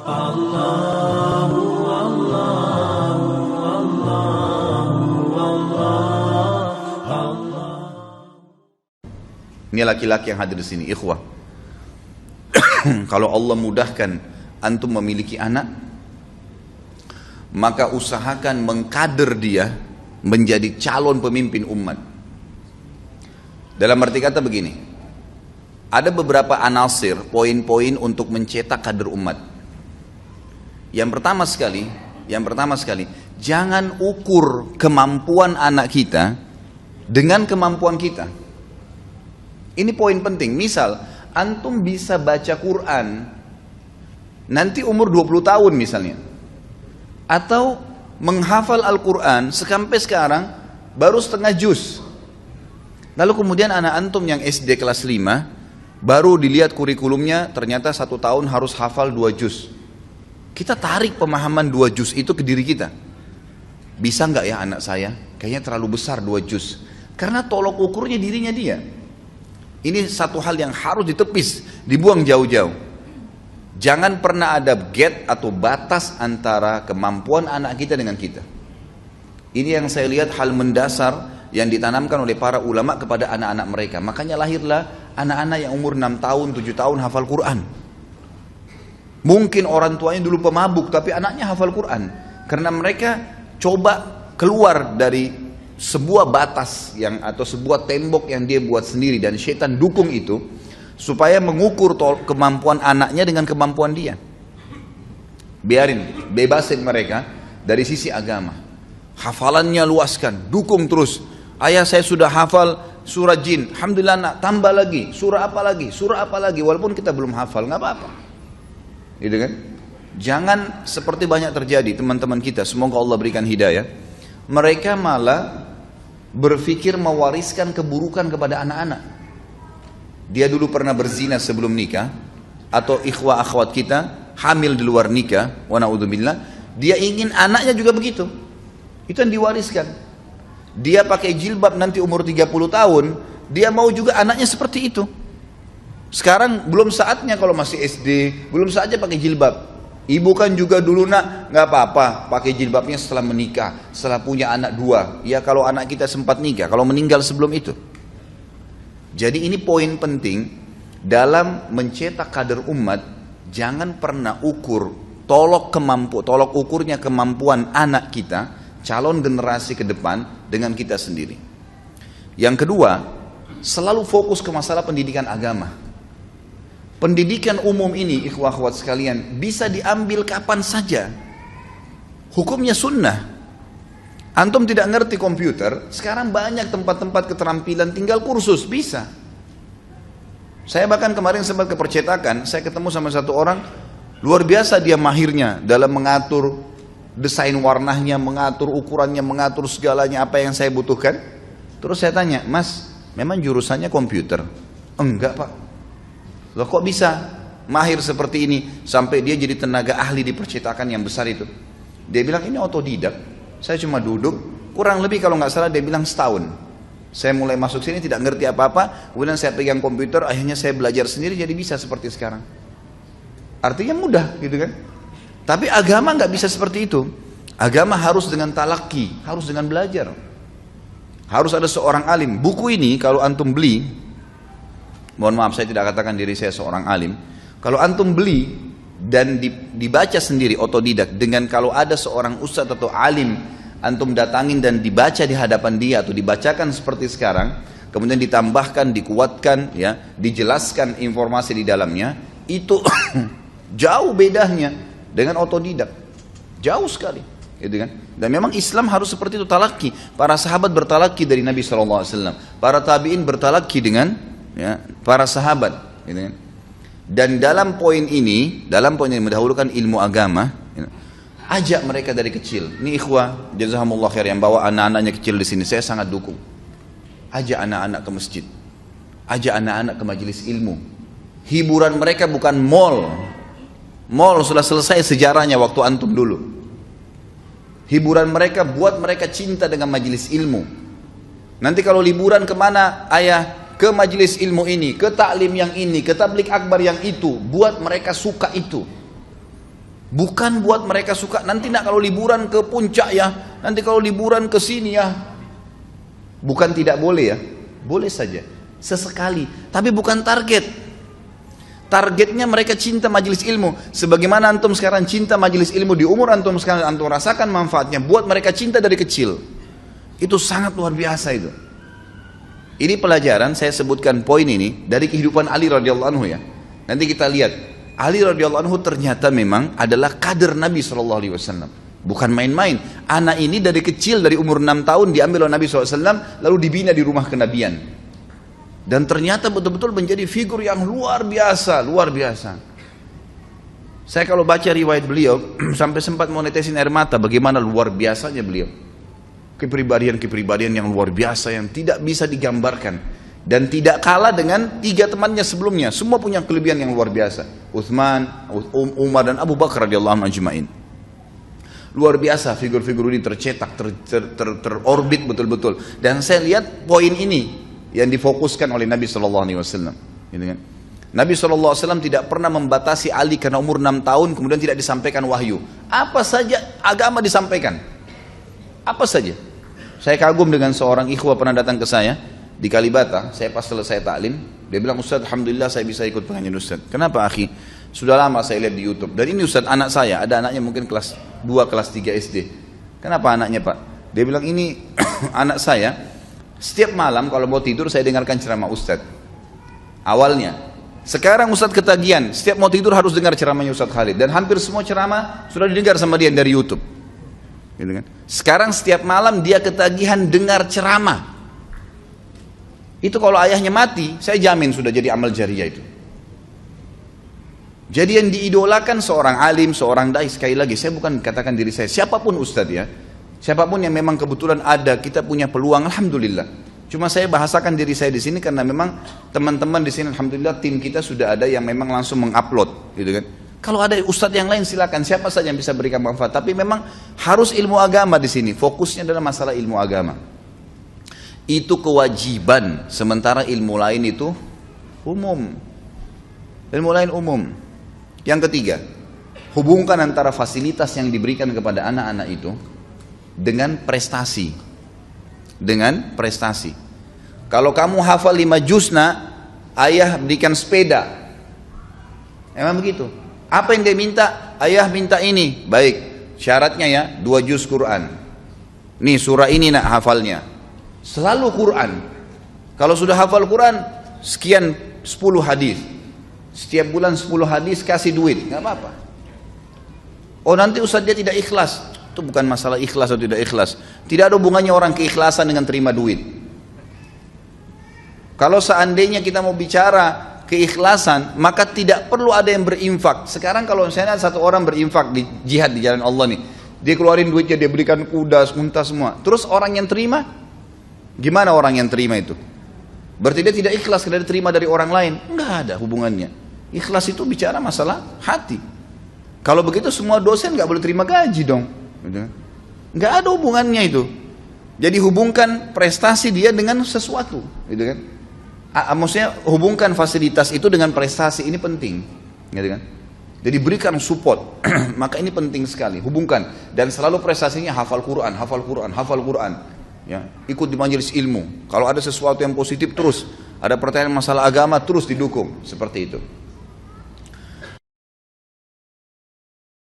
Ini laki-laki yang hadir di sini, ikhwah. Kalau Allah mudahkan antum memiliki anak, maka usahakan mengkader dia menjadi calon pemimpin umat. Dalam arti kata begini, ada beberapa anasir, poin-poin untuk mencetak kader umat. Yang pertama sekali, jangan ukur kemampuan anak kita dengan kemampuan kita. Ini poin penting. Misal, antum bisa baca Quran nanti umur 20 tahun misalnya. Atau menghafal Al-Quran sampai sekarang baru setengah juz. Lalu kemudian anak antum yang SD kelas 5, baru dilihat kurikulumnya ternyata 1 tahun harus hafal 2 juz. Kita tarik pemahaman 2 juz itu ke diri kita. Bisa nggak ya anak saya? Kayaknya terlalu besar 2 juz. Karena tolok ukurnya dirinya dia. Ini satu hal yang harus ditepis, dibuang jauh-jauh. Jangan pernah ada gap atau batas antara kemampuan anak kita dengan kita. Ini yang saya lihat hal mendasar yang ditanamkan oleh para ulama kepada anak-anak mereka. Makanya lahirlah anak-anak yang umur 6 tahun, 7 tahun hafal Quran. Mungkin orang tuanya dulu pemabuk, tapi anaknya hafal Quran. Karena mereka coba keluar dari sebuah batas atau sebuah tembok yang dia buat sendiri, dan syaitan dukung itu supaya mengukur kemampuan anaknya dengan kemampuan dia. Biarin, bebasin mereka dari sisi agama. Hafalannya luaskan, dukung terus. Ayah saya sudah hafal surah jin, alhamdulillah nak, tambah lagi, surah apa lagi, walaupun kita belum hafal, nggak apa-apa. Gitu kan? Jangan seperti banyak terjadi teman-teman kita, semoga Allah berikan hidayah. Mereka malah berpikir mewariskan keburukan kepada anak-anak. Dia dulu pernah berzina sebelum nikah, atau ikhwah akhwat kita hamil di luar nikah, wa na'udzubillah, dia ingin anaknya juga begitu. Itu yang diwariskan. Dia pakai jilbab nanti umur 30 tahun, dia mau juga anaknya seperti itu. Sekarang belum saatnya kalau masih SD, belum saatnya pakai jilbab. Ibu kan juga dulu nak, nggak apa-apa pakai jilbabnya setelah menikah, setelah punya anak 2. Ya kalau anak kita sempat nikah, kalau meninggal sebelum itu. Jadi ini poin penting dalam mencetak kader umat. Jangan pernah ukur tolok ukurnya kemampuan anak kita, calon generasi ke depan dengan kita sendiri. Yang kedua, selalu fokus ke masalah pendidikan agama. Pendidikan umum ini, ikhwah akhwat sekalian, bisa diambil kapan saja. Hukumnya sunnah. Antum tidak ngerti komputer, sekarang banyak tempat-tempat keterampilan, tinggal kursus, bisa. Saya bahkan kemarin sempat ke percetakan, saya ketemu sama satu orang, luar biasa dia mahirnya dalam mengatur desain warnanya, mengatur ukurannya, mengatur segalanya apa yang saya butuhkan. Terus saya tanya, Mas, memang jurusannya komputer? Enggak Pak. Loh kok bisa mahir seperti ini sampai dia jadi tenaga ahli di percetakan yang besar itu? Dia bilang ini otodidak. Saya cuma duduk, kurang lebih kalau nggak salah dia bilang setahun. Saya mulai masuk sini tidak ngerti apa-apa, kemudian saya pegang komputer, akhirnya saya belajar sendiri jadi bisa seperti sekarang. Artinya mudah gitu kan? Tapi agama nggak bisa seperti itu. Agama harus dengan talaki, harus dengan belajar. Harus ada seorang alim. Buku ini kalau antum beli, mohon maaf saya tidak katakan diri saya seorang alim. Kalau antum beli dan dibaca sendiri otodidak, dengan kalau ada seorang ustadz atau alim antum datangin dan dibaca di hadapan dia atau dibacakan seperti sekarang, kemudian ditambahkan, dikuatkan, ya, dijelaskan informasi di dalamnya, itu jauh bedanya dengan otodidak, jauh sekali, gitu kan? Dan memang Islam harus seperti itu, talaki. Para sahabat bertalaki dari Nabi SAW, para tabiin bertalaki dengan para sahabat, gitu kan? Dan dalam poin ini mendahulukan ilmu agama, ajak mereka dari kecil. Ini ikhwah, jazakumullah khair yang bawa anak-anaknya kecil di sini, saya sangat dukung. Ajak anak-anak ke masjid, ajak anak-anak ke majelis ilmu. Hiburan mereka bukan mall. Mall sudah selesai sejarahnya waktu antum dulu. Hiburan mereka buat mereka cinta dengan majelis ilmu. Nanti kalau liburan kemana ayah? Ke majelis ilmu ini, ke taklim yang ini, ke tablik akbar yang itu, buat mereka suka itu. Bukan buat mereka suka, nanti nak kalau liburan ke puncak ya, nanti kalau liburan ke sini ya. Bukan tidak boleh ya, boleh saja, sesekali. Tapi bukan target. Targetnya mereka cinta majelis ilmu. Sebagaimana antum sekarang cinta majelis ilmu di umur antum sekarang, antum rasakan manfaatnya. Buat mereka cinta dari kecil. Itu sangat luar biasa itu. Ini pelajaran, saya sebutkan poin ini dari kehidupan Ali radhiyallahu anhu ya. Nanti kita lihat, Ali radhiyallahu anhu ternyata memang adalah kader Nabi SAW. Bukan main-main. Anak ini dari kecil, dari umur 6 tahun diambil oleh Nabi SAW, lalu dibina di rumah kenabian. Dan ternyata betul-betul menjadi figur yang luar biasa, luar biasa. Saya kalau baca riwayat beliau, sampai sempat mau netesin air mata, bagaimana luar biasanya beliau. Kepribadian-kepribadian yang luar biasa, yang tidak bisa digambarkan. Dan tidak kalah dengan 3 temannya sebelumnya. Semua punya kelebihan yang luar biasa. Uthman, Umar dan Abu Bakar radhiyallahu anhum ajma'in. Luar biasa figur-figur ini tercetak, terorbit betul-betul. Dan saya lihat poin ini yang difokuskan oleh Nabi SAW. Gitu kan? Nabi SAW tidak pernah membatasi Ali karena umur 6 tahun kemudian tidak disampaikan wahyu. Apa saja agama disampaikan. Apa saja. Saya kagum dengan seorang ikhwah pernah datang ke saya di Kalibata. Saya pas selesai taklim, dia bilang, Ustaz, alhamdulillah saya bisa ikut pengajian Ustaz. Kenapa akhi? Sudah lama saya lihat di YouTube. Dan ini Ustaz, anak saya, ada anaknya mungkin kelas 2, kelas 3 SD. Kenapa anaknya Pak? Dia bilang, ini anak saya, setiap malam kalau mau tidur saya dengarkan ceramah Ustaz. Awalnya. Sekarang Ustaz ketagihan, setiap mau tidur harus dengar ceramahnya Ustaz Khalid. Dan hampir semua ceramah sudah didengar sama dia dari YouTube. Gitu kan? Sekarang setiap malam dia ketagihan dengar ceramah. Itu kalau ayahnya mati, saya jamin sudah jadi amal jariah itu. Jadi yang diidolakan seorang alim, seorang dai, sekali lagi saya bukan katakan diri saya, siapapun Ustaz ya, siapapun yang memang kebetulan ada, kita punya peluang, alhamdulillah. Cuma saya bahasakan diri saya di sini karena memang teman-teman di sini, alhamdulillah tim kita sudah ada yang memang langsung mengupload, gitu kan. Kalau ada ustadz yang lain silakan, siapa saja yang bisa berikan manfaat. Tapi memang harus ilmu agama di sini. Fokusnya adalah masalah ilmu agama. Itu kewajiban. Sementara ilmu lain itu umum. Ilmu lain umum. Yang ketiga, hubungkan antara fasilitas yang diberikan kepada anak-anak itu dengan prestasi. Dengan prestasi. Kalau kamu hafal 5 juzna, ayah berikan sepeda. Emang begitu? Apa yang dia minta? Ayah minta ini. Baik, syaratnya ya 2 juz Quran. Nih surah ini nak hafalnya. Selalu Quran. Kalau sudah hafal Quran, sekian 10 hadis. Setiap bulan 10 hadis kasih duit, nggak apa-apa. Oh nanti Ustaz dia tidak ikhlas. Itu bukan masalah ikhlas atau tidak ikhlas. Tidak ada hubungannya orang keikhlasan dengan terima duit. Kalau seandainya kita mau bicara keikhlasan, maka tidak perlu ada yang berinfak. Sekarang kalau misalnya satu orang berinfak di jihad di jalan Allah nih, dia keluarin duitnya, dia berikan kuda, unta semua. Terus orang yang terima, gimana orang yang terima itu? Berarti dia tidak ikhlas karena dia terima dari orang lain. Enggak ada hubungannya. Ikhlas itu bicara masalah hati. Kalau begitu semua dosen nggak boleh terima gaji dong. Nggak ada hubungannya itu. Jadi hubungkan prestasi dia dengan sesuatu, gitu kan? Maksudnya hubungkan fasilitas itu dengan prestasi, ini penting, gitu kan? Jadi berikan support, maka ini penting sekali. Hubungkan dan selalu prestasinya hafal Quran, hafal Quran, hafal Quran. Ya, ikut di majelis ilmu. Kalau ada sesuatu yang positif terus, ada pertanyaan masalah agama terus didukung, seperti itu.